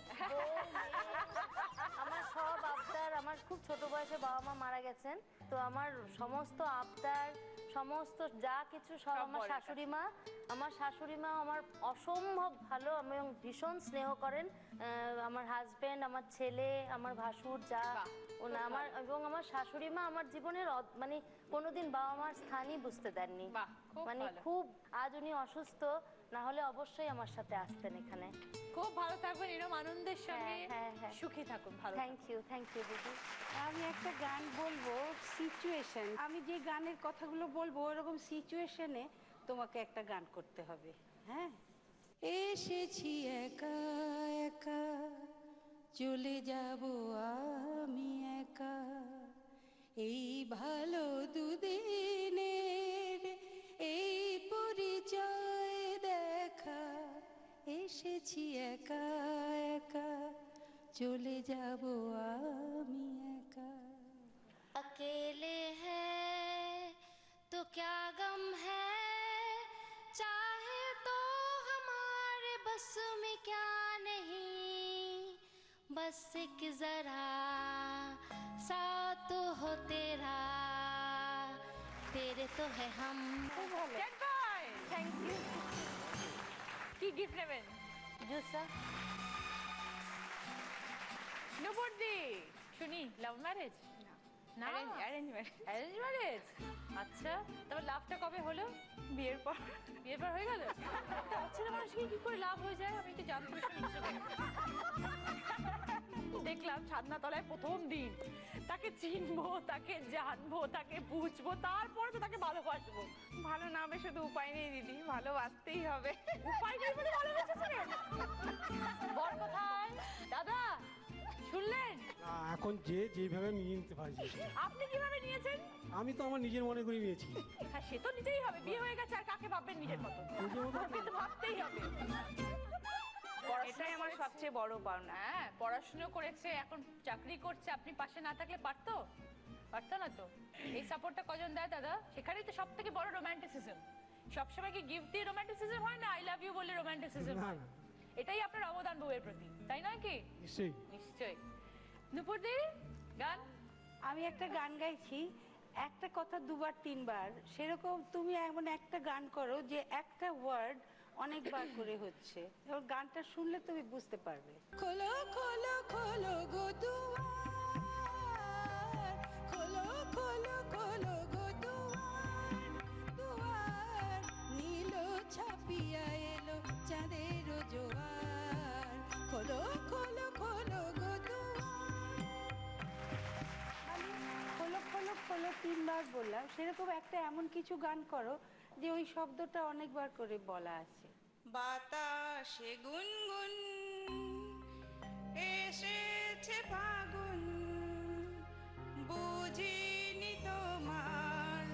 আমার সব আবদার, আমার খুব ছোট বয়সে বাবা মা মারা গেছেন, তো আমার সমস্ত আবদার, সমস্ত যা কিছু সব সব আমার বরের শাশুড়ি মা। আমার শাশুড়ি মা আমার অসম্ভব ভালো এবং ভীষণ স্নেহ করেন। আমার হাজবেন্ড, আমার ছেলে, আমার ভাসুর যা বাহ, ওনা আমার, এবং আমার শাশুড়ি মা আমার জীবনের মানে কোনোদিন বাবা মার স্থানই বুঝতে দেননি। বাহ, খুব মানে ভালো। খুব, আজ উনি অসুস্থ, না হলে অবশ্যই আমার সাথে আসতেন এখানে। খুব ভালো থাকবেন, এরকম আনন্দের সঙ্গে হ্যাঁ, হ্যাঁ। সুখী থাকুন। ভালো থ্যাংক ইউ দিদি। আমি একটা গান বলবো, সিচুয়েশন। আমি যে গানের কথাগুলো বলবো ওরকম সিচুয়েশনে তোমাকে একটা গান করতে হবে। হ্যাঁ, এসেছি একা একা, চলে যাব আমি একা, এই ভালো দুদিনের এই পরিচয় দেখা, এসেছি একা একা, চলে যাব আমি একা। अकेले हैं तो क्या गम है, चाहे तो हमारे बस में क्या नहीं, बस एक जरा साथ हो तेरा, तेरे तो है हम। Thank you. কি গিফট নেবেন? জুসা। নবর্দি শুনি, লাভ ম্যারেজ? না, অ্যারেঞ্জ ম্যারেজ। Arrange marriage. আচ্ছা, তারপর লাভটা কবে হলো? বিয়ের পর। বিয়ের পর হয়ে গেল? একটা অচেনা মানুষকে কি করে লাভ হয়ে যায় আমি তো জানতে ভীষণ ইচ্ছে করি। দেখলাম ছাদনা তলায় প্রথম দিন, তাকে চিনবো, তাকে জানবো, তাকে বুঝবো, তারপরে তো তাকে ভালোবাসবো। ভালো না বেশে তো উপায় নেই দিদি, ভালোবাসতেই হবে। উপায় নেই বলে ভালোবেসেছিলেন? বর কোথায়? দাদা শুনলেন? এখন যে যেভাবে নিয়ে নিতে পারি। আপনি কিভাবে নিয়েছেন? আমি তো আমার নিজের মনে করে নিয়েছি। হ্যাঁ, সে তো নিজেই হবে, বিয়ে হয়ে গেছে আর কাকে ভাববেন নিজের মতো? নিজের মতো কিন্তু ভাবতেই হবে। এটাই আমার সবচেয়ে বড় পাওনা। হ্যাঁ, পড়াশোনা করেছে, এখন চাকরি করছে, আপনি পাশে না থাকলে পারতো? পারতো না তো। এই সাপোর্টটা কজন দেয় দাদা? সেখানেই তো সব থেকে বড় রোমান্টিসিজম। সবসময় কি গিফট দিয়ে রোমান্টিসিজম হয় না আই লাভ ইউ বলে রোমান্টিসিজম না, হয়? না। এটাই আপনার অবদান বউয়ের প্রতি, তাই নয় কি? নিশ্চয়ই। নিশ্চয়ই। নুপুরদি গান? আমি একটা গান গাইছি, একটা কথা দুবার তিনবার, সেরকম তুমি এমন একটা গান করো যে একটা ওয়ার্ড অনেকবার করে হচ্ছে, এবার গানটা শুনলে তুমি বুঝতে পারবে। খোলো খোলো খোলো গো দুয়ার, খোলো খোলো খোলো গো দুয়ার, দুয়ার নীল ছাপিয়া এলো চাঁদের জোয়ার, খোলো খোলো খোলো গো দুয়ার। খোলো খোলো খোলো তিনবার বললাম, সেরকম একটা এমন কিছু গান করো যে ওই শব্দটা অনেকবার করে বলা আছে। বাতাসে গুনগুন এসেছে ফাগুন, বুঝিনি তোমার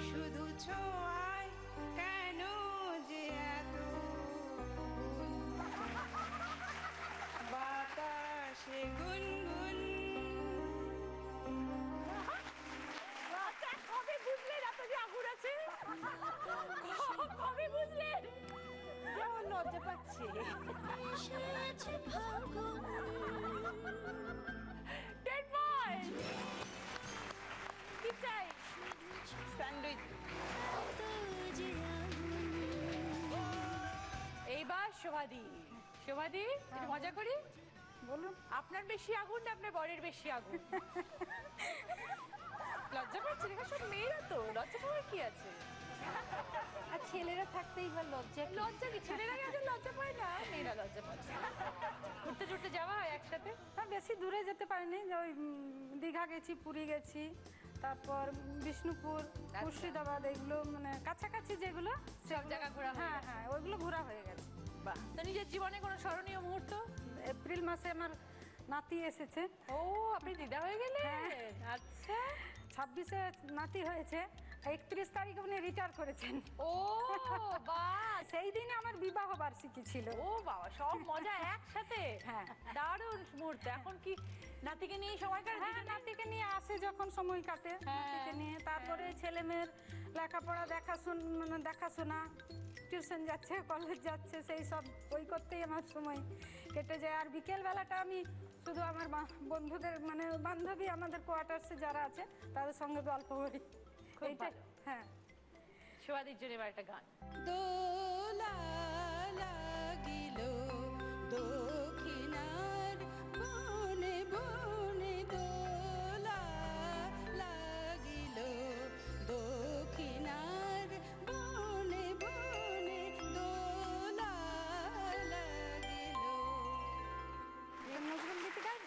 শুধু ছোঁয়ায় কেন যে এত গুণ। বাতাসে গুনগুন। আচ্ছা, কবে বুঝলেন এত যে আগুন আছে? কবে বুঝলেন? যেমন লজ্জা পাচ্ছে। শোভাদি। শোভাদি, একটু মজা করি। বলুন। আপনার বেশি আগুন না আপনার বরের বেশি আগুন? লজ্জা পাচ্ছেন? এখানে সব মেয়েরা তো, লজ্জা পাওয়ার কি আছে? আর ছেলেরা থাকতেই বা লজ্জা কি? লজ্জা কি? ছেলেরা আগে লজ্জা পায় না, মেয়েরা লজ্জা পাচ্ছে। ঘুরতে টুরতে যাওয়া হয় একসাথে? হ্যাঁ, বেশি দূরে যেতে পারিনি, যে ওই দীঘা গেছি, পুরী গেছি, তারপর বিষ্ণুপুর, মুর্শিদাবাদ, এগুলো মানে কাছাকাছি যেগুলো সব জায়গা ঘোরা হয়ে হ্যাঁ গেছে। হ্যাঁ ওইগুলো ঘোরা হয়ে গেছে। বাহ। তো নিজের জীবনে কোনো স্মরণীয় মুহূর্ত? এপ্রিল মাসে আমার নাতি এসেছে। ও, আপনি দিদা হয়ে গেলেন? হ্যাঁ। আচ্ছা। 26-এ নাতি হয়েছে, 31 তারিখে উনি রিটায়ার করেছেন। ও বাহ, সেই দিনে আমার বিবাহ বার্ষিকী ছিল। ও বাবা, সব মজা একসাথে। হ্যাঁ। দারুণ মুহূর্ত। এখন কি নাতিকে নিয়ে সময় কাটে? হ্যাঁ, নাতিকে নিয়ে আসে যখন সময় কাটে, নাতিকে নিয়ে। তারপরে ছেলে মেয়ের লেখাপড়া দেখাশোনা, টিউশন যাচ্ছে, কলেজ যাচ্ছে, সেই সব ওই করতেই আমার সময় কেটে যায়। আর বিকেল বেলাটা আমি শুধু আমার বন্ধুদের মানে বান্ধবী, আমাদের কোয়ার্টার্সে যারা আছে তাদের সঙ্গে গল্প করি। খুব এইটাই। ভালো। হ্যাঁ। শোভাদির জন্য এবার একটা গান। দোলা লাগিল দক্ষিণার বনে বনে, দোলা লাগিল দক্ষিণার বনে বনে, দোলা লাগিল। নজরুল গীতি গান?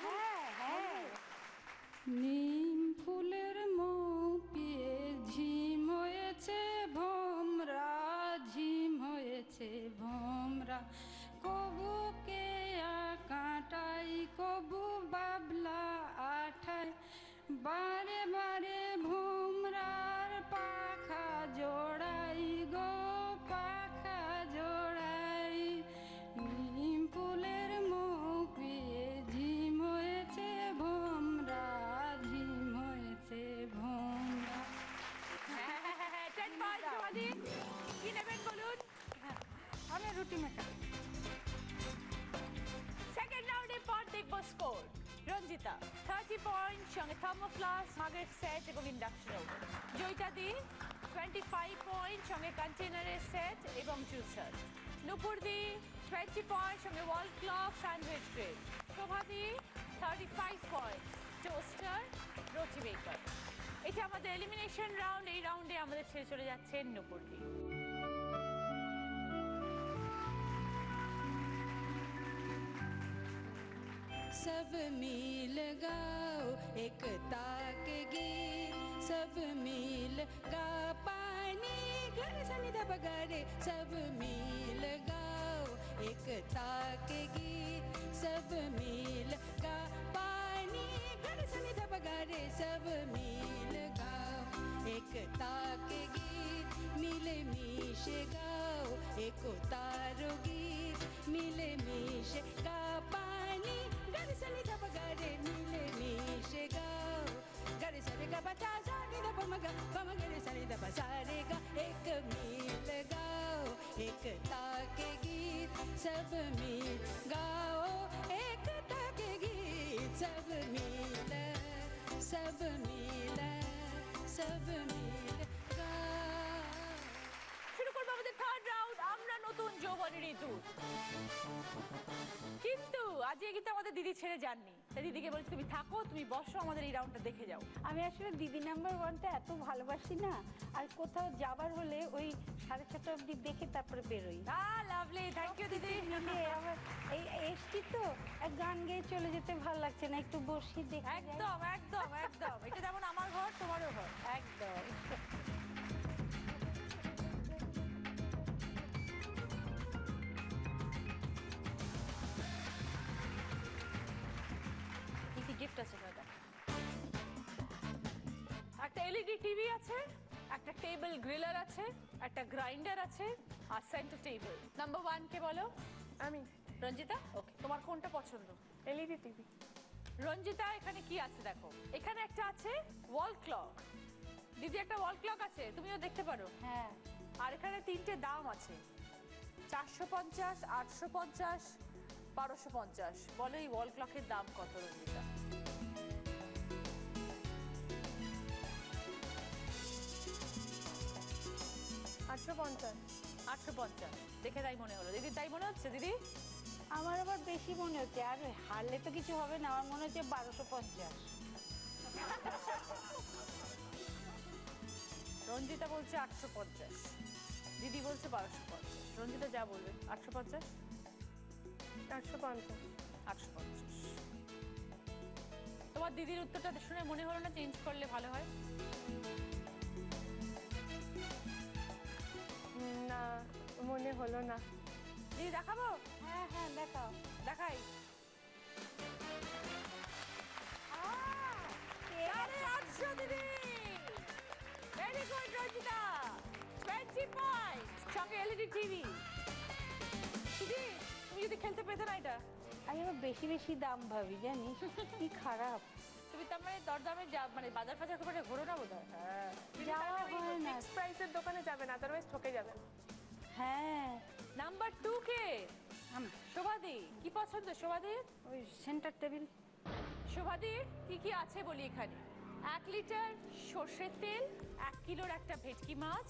হ্যাঁ হ্যাঁ। নিম ফুলের পিয়ে ঝিম হয়েছে ভোমরা, ঝিম হয়েছে ভোমরা, কবু কেয়া কাঁটাই, কবু বাবলা আঠাই, বারে বারে ভোমরার পাখা জোড়াই গো, পাখা জোড়াই। নিম ফুলের পিয়ে ঝিম হয়েছে ভোমরা, ঝিম হয়েছে ভোমরা। 10 পয়েন্ট শোভাদি। কি নেবেন বলুন? আমি রুটি মেকার। সেকেন্ড রাউন্ডে পর দেখবো স্কোর। রঞ্জিতা 30 পয়েন্ট, সঙ্গে থার্মোফ্লাস্ক, মাগের সেট এবং ইন্ডাকশন ওভেন। জয়িতাদি 25 পয়েন্ট, সঙ্গে কন্টেনারের সেট এবং জুসার। নুপুরদি 20 পয়েন্ট, সঙ্গে ওয়াল ক্লক, স্যান্ডউইচ ট্রে। শোভাদি 35 পয়েন্ট, টোস্টার, রুটি মেকার। এটা আমাদের এলিমিনেশন রাউন্ড। এই রাউন্ডে আমাদের ছেড়ে চলে যাচ্ছেন নুপুরদি। सब मिल गाओ एकता के गीत, सब मिल गा पानी घर सनी दा बगारे, सब मिल गाओ एकता के गीत, सब मिल गा पानी घर सनी दा बगारे, सब मिल गाओ एकता के गीत, मिले मिशे गाओ एकता रो गीत, मिले मिशे गा पानी गरे सनी दा बगारे, मिले मिशे गाओ गरे सरे गा बचा सानी दा बमगा, बम गरे सनी दा बसारे गा, एक मिल गाओ एकता के गीत, सब मिल गाओ एकता के गीत, सब मिल सब मिल सब मिल गाओ। শুরু করবো আমাদের থার্ড রাউন্ড। আমরা নতুন যৌবনের ঋতু, কিন্তু আজকে কিন্তু আমাদের দিদি ছেড়ে যাননি। তাই দিদিকে বলছি তুমি থাকো, তুমি বসো, আমাদের এই রাউন্ডটা দেখে যাও। আমি আসলে দিদি নাম্বার ওয়ানটা এত ভালোবাসি না, আর কোথাও যাবার হলে ওই 6:30 অবধি দেখে তারপরে বেরোই। লাভলি, থ্যাংক ইউ দিদি। মিলে আমার এই এসছি তো, এক গান গেয়ে চলে যেতে ভালো লাগছে না, একটু বসি দেখে যাই। একদম একদম একদম, এটা যেমন আমার ঘর তোমারও ঘর, একদম। কি কি গিফট আছে দাদা? একটা এলইডি টিভি আছে, একটা টেবিল গ্রিলার আছে, একটা গ্রাইন্ডার আছে, আর সেন্টার টেবিল। নাম্বার 1 কে বলো? আমি। রঞ্জিতা, ওকে, তোমার কোনটা পছন্দ? LED TV. রঞ্জিতা, এখানে কি আছে দেখো। এখানে একটা আছে ওয়াল ক্লক। দিদি একটা ওয়াল ক্লক আছে, তুমিও দেখতে পারো। হ্যাঁ। আর এখানে 3টে দাম আছে, 450, 850, 1250। বলো এই ওয়াল ক্লকের দাম কত রঞ্জিতা? $850। 850 দেখে তাই মনে হলো। দিদি তাই মনে হচ্ছে দিদি? আমার আবার বেশি মনে হচ্ছে, আর হারলে তো কিছু হবে না, আমার মনে হচ্ছে 1250। রঞ্জিতা বলছে 850, দিদি বলছে 1250। রঞ্জিতা যা বলবে, 850 850। 850। তোমার দিদির উত্তরটা শুনে মনে হলো না চেঞ্জ করলে ভালো হয়? না, মনে হলো না। দিদি দেখাবো? হ্যাঁ হ্যাঁ, দেখাও। দেখাই। 850 দিদি। Very good Ranjita, 20 point. সঙ্গে এলইডি টিভি। দিদি তুমি যদি খেলতে পেতে না এটা। আমি আবার বেশি বেশি দাম ভাবি, জানিস কি খারাপ। তুমি তার মানে দরদামে মানে বাজার ফাজার করে ঘোরো না বোধ হয়। হ্যাঁ, যাওয়া হয় না। ফিক্সড প্রাইসের দোকানে যাবেন, আদারওয়াইজ ঠকে যাবেন। হ্যাঁ, নাম্বার 2 কে? শোভাদি। কি পছন্দ শোভাদির? ওই সেন্টার টেবিল। শোভাদির কি কি আছে বলি এখানে। 1 লিটার সর্ষের তেল, 1 কিলোর একটা ভেটকি মাছ,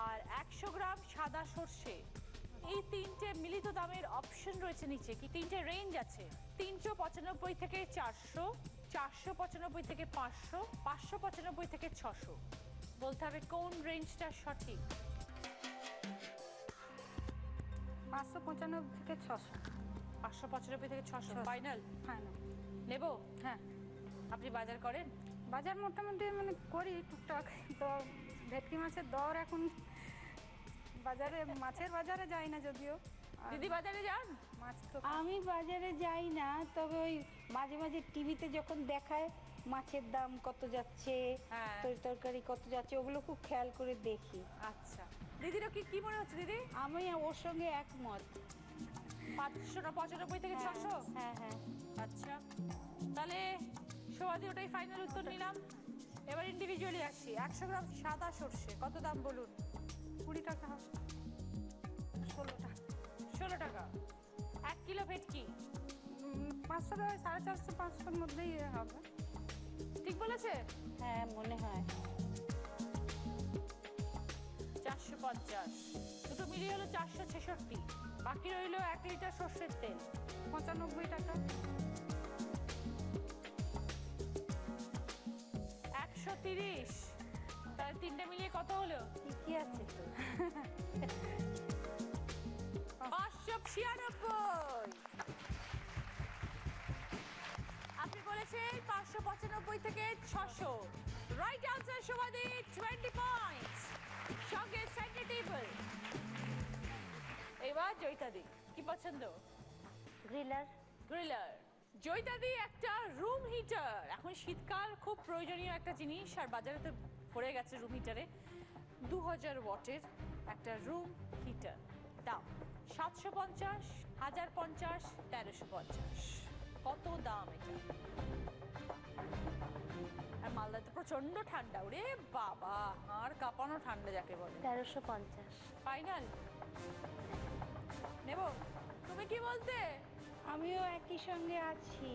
আর 100 গ্রাম সাদা সর্ষে। এই তিনটে মিলিত দামের অপশন রয়েছে নিচে। কি তিনটে রেঞ্জ আছে, 395 থেকে 400, 495 থেকে 500, 595 থেকে 600। বলতে হবে কোন রেঞ্জটা সঠিক। 595 থেকে 600। 595 থেকে 600 ফাইনাল? ফাইনাল। নেব? হ্যাঁ। আপনি বাজার করেন? বাজার মোটামুটি মানে করি টুকটাক। তো ভেটকি মাছের দর এখন বাজারে, মাছের বাজারে যাই না যদিও। দিদি বাজারে যান? মাছ তো আমি বাজারে যাই না, তবে ওই মাঝে মাঝে টিভিতে যখন দেখায় মাছের দাম কত যাচ্ছে, হ্যাঁ। তরকারি কত যাচ্ছে, ওগুলো খুব খেয়াল করে দেখি। আচ্ছা, দিদিরও কি মনে হচ্ছে দিদি? আমি ওর সঙ্গে একমত। 595 থেকে 600? হ্যাঁ হ্যাঁ। আচ্ছা, তাহলে শোভাদি ওটাই ফাইনাল উত্তর নিলাম। এবার ইন্ডিভিজুয়ালি আসি। 100 গ্রাম সাদা সর্ষে কত দাম বলুন? 20 টাকা। 16 টাকা। 16 টাকা। 1 কিলো ভেটকি 500 টাকা, 450 500-র মধ্যেই হবে। ঠিক বলেছে? হ্যাঁ মনে হয়। 450, দুটো মিলিয়ে হলো 466। বাকি রইলো 1 লিটার সর্ষের তেল, 95 টাকা। 130। তাহলে তিনটে মিলিয়ে কত হলো? কি আছে তো? 596। আপনি বলেছেন 595 থেকে 600। রাইট আনসার শোভাদি, 20 পয়েন্টস। সঙ্গে সেন্টার টেবিল। এবার জয়িতাদি কি পছন্দ? গ্রিলার। গ্রিলার। জয়িতাদি একটা রুম হিটার। এখন শীতকাল, খুব প্রয়োজনীয় একটা জিনিস, আর বাজারে তো পড়ে গেছে রুম হিটারে। 2000 ওয়াটের একটা রুম হিটার। দাম 750, 1050, 1350। কত দাম এটা? আর মালদাতে প্রচন্ড ঠান্ডা, ওরে বাবা, আর কাঁপানো ঠান্ডা যাকে বলে। 1350। ফাইনাল নেব? তুমি কি বলতে? আমিও একই সঙ্গে আছি।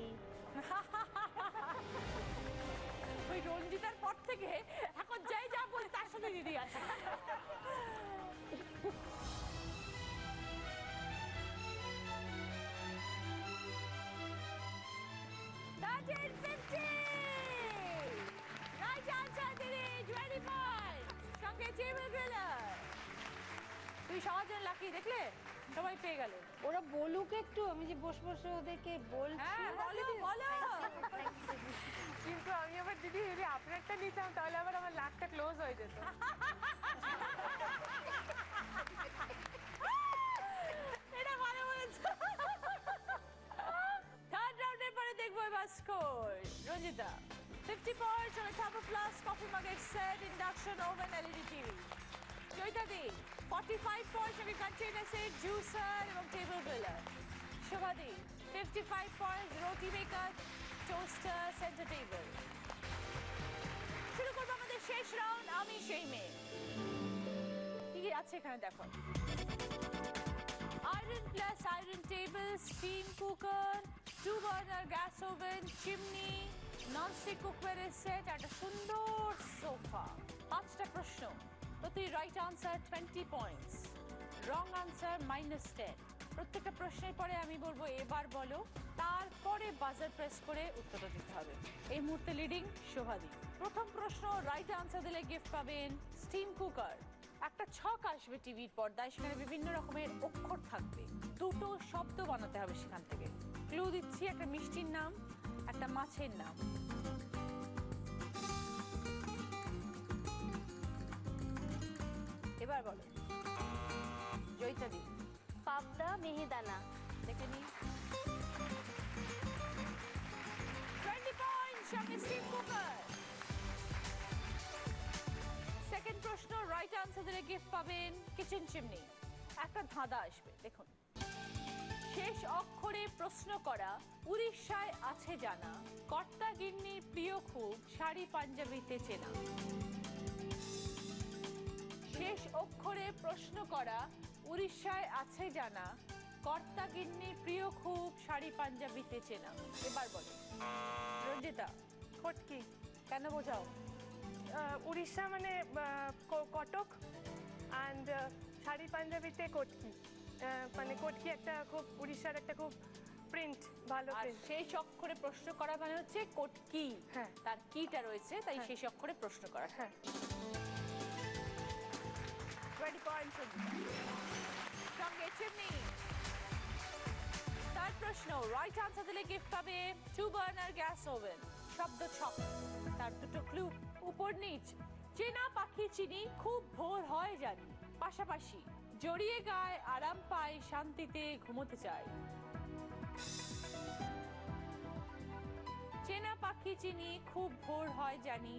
ওই রঞ্জিতার পর থেকে এখন যাই যা বলি তার সাথে দিদি আছে। তুই সহজে লাকি দেখলে, সবাই পেয়ে গেল। ওরা বলুক একটু, আমি যে বসে বসে ওদেরকে বলছি। হ্যাঁ বলো বলো। কিন্তু আমি আবার দিদি যদি আপনারটা নিতাম তাহলে আবার আমার লাখটা ক্লোজ হয়ে যেত। এটা ভালো বলেছো। থার্ড রাউন্ডের পরে দেখবো এবার score. Ranjita 50 points on a Thermo Flask coffee mug set, induction oven, LED TV. জয়িতাদি 45 points আমি কন্টেইনার সেট, জুসার এবং টেবিল গ্রিলার। শোভাদি 55 পয়েন্টস, রুটি মেকার, টোস্টার, সেন্টার টেবিল। শুরু করবো আমাদের শেষ রাউন্ড, আমি সেই মেয়ে। কি কি আছে এখানে দেখো। Iron plus iron table, steam cooker, 2 burner gas oven, chimney, nonstick কুকওয়্যারের সেট, একটা সুন্দর সোফা। 5টা প্রশ্ন, প্রতি right answer 20 points. Wrong answer -10। প্রত্যেকটা প্রশ্নের পরে আমি বলবো এবার বলো, তারপরে বাজার প্রেস করে উত্তরটা দিতে হবে। এই মুহূর্তে লিডিং শোভাদি। প্রথম প্রশ্ন রাইট আনসার দিলে গিফট পাবেন স্টিম কুকার। একটা ছক আসবে টিভির পর্দায়, সেখানে বিভিন্ন রকমের অক্ষর থাকবে, দুটো শব্দ বানাতে হবে সেখান থেকে। ক্লু দিচ্ছি, একটা মিষ্টির নাম, একটা মাছের নাম। এবার বলো জয়িতা দি। পাবদা মিহিদানা। দেখে নি 20 পয়েন্ট, সঙ্গে স্টিম কুকার। সেকেন্ড প্রশ্ন রাইট আনসার দিলে গিফট পাবেন কিচেন চিমনি। একটা ধাঁধা আসবে, দেখুন। শেষ অক্ষরে প্রশ্ন করা, উড়িষ্যায় আছে জানা, কর্তা গিন্নির প্রিয় খুব, শাড়ি পাঞ্জাবিতে চেনা। শেষ অক্ষরে প্রশ্ন করা, উড়িষ্যায় আছে জানা, কর্তা গিন্নির প্রিয় খুব, শাড়ি পাঞ্জাবিতে চেনা। এবার বলো রঞ্জিতা। কটকি। কেন বোঝাও? উড়িষ্যা মানে কটক, অ্যান্ড শাড়ি পাঞ্জাবিতে কটকি। মানে কটকি একটা খুব উড়িষ্যার একটা খুব প্রিন্ট, ভালো আর প্রিন্ট। শেষ অক্ষরে প্রশ্ন করা মানে হচ্ছে কটকি। হ্যাঁ। তার কিটা রয়েছে, তাই হ্যাঁ। শেষ অক্ষরে প্রশ্ন করা। হ্যাঁ। 20 পয়েন্ট সঙ্গে চিমনি। তার প্রশ্ন রাইট আনসার দিলে গিফট পাবে 2 বার্নার গ্যাস ওভেন। শব্দ ছক, তার দুটো ক্লু উপর নিচ। চেনা পাখি চিনি, খুব ভোর হয় জানি, পাশাপাশি জড়িয়ে গায়ে আরাম পায়, শান্তিতে ঘুমোতে চায়। চেনা পাখি চিনি, খুব ভোর হয় জানি,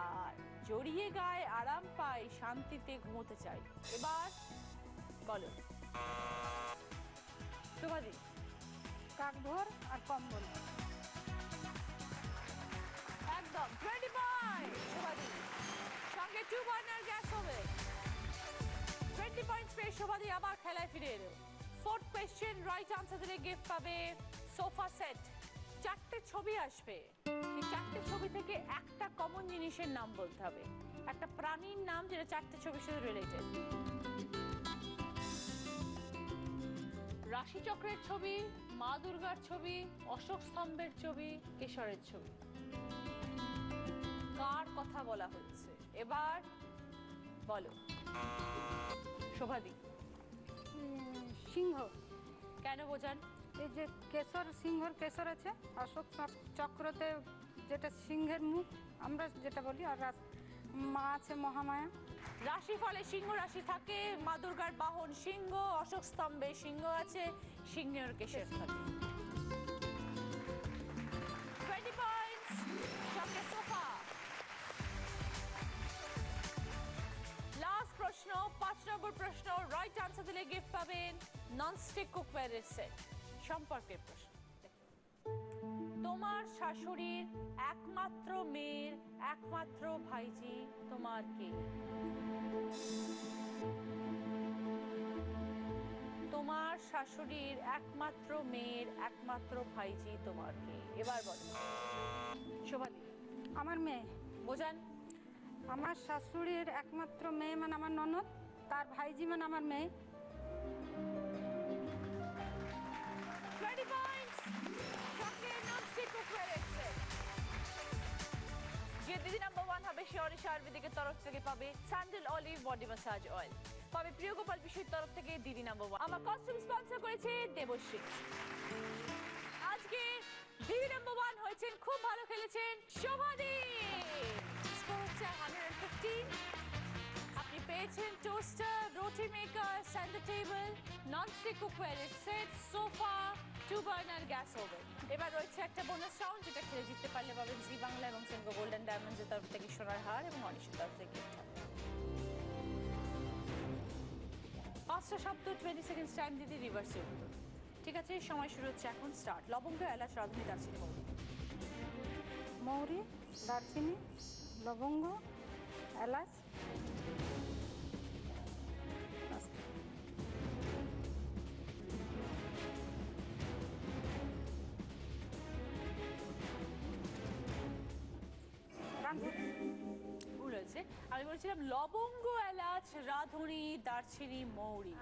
আর জড়িয়ে গায়ে আরাম পায়, শান্তিতে ঘুমোতে চাই। এবার বলো শোভাদি। কাকভোর আর কম্বল। একদম 20 পয়েন্ট শোভাদি। সঙ্গে 2 বার্নার গ্যাস ওভেন। 20 পয়েন্টস পেয়ে শোভাদি আবার খেলায় ফিরে এলো। ফোর্থ কোয়েশ্চেন রাইট আনসার দিলে গিফট পাবে সোফা সেট। 4টে ছবি আসবে, সেই 4টে ছবি থেকে একটা কমন জিনিসের নাম বলতে হবে, একটা প্রাণীর নাম যেটা 4টে ছবির সাথে রিলেটেড। রাশিচক্রের ছবি, মা দুর্গার ছবি, অশোক স্তম্ভের ছবি, কেশরের ছবি। কার কথা বলা হচ্ছে? এবার বলো শোভাদি। সিংহ। কেন বোঝান? এই যে কেশর, সিংহর কেশর আছে, অশোক চক্রতে যেটা সিংহের মুখ আমরা যেটা বলি, আর মা আছে মহামায়া। রাশিফলে সিংহ রাশি থাকে, মা দুর্গার বাহন সিংহ, অশোক স্তম্ভে সিংহ আছে, সিংহের কেশর থাকে। 20 পয়েন্টস সঙ্গে সোফা। লাস্ট প্রশ্ন, 5 নম্বর প্রশ্ন রাইট আনসার দিলে গিফট পাবেন ননস্টিক কুকওয়্যারের সেট। সম্পর্কের প্রশ্ন। তোমার শাশুড়ির একমাত্র মেয়ের একমাত্র ভাইজি তোমার কে? তোমার শাশুড়ির একমাত্র মেয়ের একমাত্র ভাইজি তোমার কে? এবার বলো শোভাদি। আমার মেয়ে। বোঝান। আমার শাশুড়ির একমাত্র মেয়ে মানে আমার ননদ, তার ভাইজি মানে আমার মেয়ে। 20 পয়েন্টস সঙ্গে ননস্টিক কুকওয়্যারের সেট। যে দিদি নাম্বার 1 হবে সে অরিশা আয়ুর্বেদিকের তরফ থেকে পাবে sandal olive body massage oil, পাবে প্রিয় গোপাল বিশুর তরফ থেকে দিদি নাম্বার 1। আমার কস্টিউম স্পন্সর করেছে দেবশ্রী। আজকে দিদি নাম্বার 1 হয়েছেন, খুব ভালো খেলেছেন শোভাদি। স্কোর হচ্ছে 115। আপনি পেয়েছেন toaster, roti maker, centre table, nonstick কুকওয়্যারের set, sofa, 2 burner gas oven. এবার রয়েছে একটা বোনাস রাউন্ড, যেটা খেলে জিততে পারলে পাবেন জি বাংলা এবং সেনকো গোল্ডেন ডায়মন্ডসের তরফ থেকে সোনার হার এবং অনিশের তরফ থেকে গিফট হবে। 5টা শব্দ 20 সেকেন্ডস টাইম দিদি রিভার্সে উত্তর। ঠিক আছে, সময় শুরু হচ্ছে এখন। স্টার্ট। লবঙ্গ, এলাচ, রাঁধুনি, দারচিনি, মৌরি। মৌরি, দারচিনি, লবঙ্গ, এলাচ, ভুল হয়েছে। হচ্ছে। আমি বলছিলাম লবঙ্গ, এলাচ, রাঁধুনি, দারচিনি, মৌরি।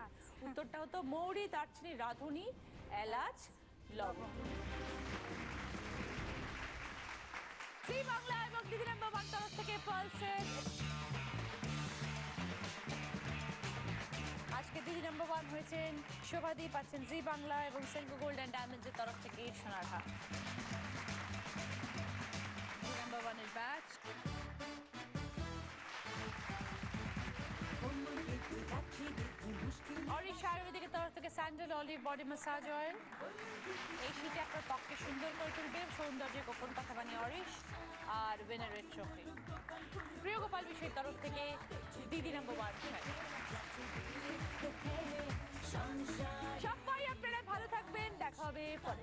উত্তরটা হতো মৌরি, দারচিনি, রাঁধুনি, এলাচ, লবঙ্গ। জি বাংলা এবং দিদি নাম্বার 1 তরফ থেকে পালসের আজকে দিদি নাম্বার 1 হয়েছেন শোভাদি, পাচ্ছেন জি বাংলা এবং সেনকো গোল্ড অ্যান্ড ডায়মন্ডসের তরফ থেকে সোনার হার। দিদি নাম্বার 1 এর ব্যাচ। অরিশ আয়ুর্বেদিকের তরফ থেকে sandal olive body massage oil. এই শীতে আপনার ত্বককে সুন্দর করে তুলবে, সৌন্দর্যের গোপন কথা বানিয়ে অরিশ। আর উইনারের ট্রফি প্রিয় গোপাল বিশ্বের তরফ থেকে দিদি নাম্বার 1 শাড়ি। সবাই আপনারা ভালো থাকবেন, দেখা হবে পরে।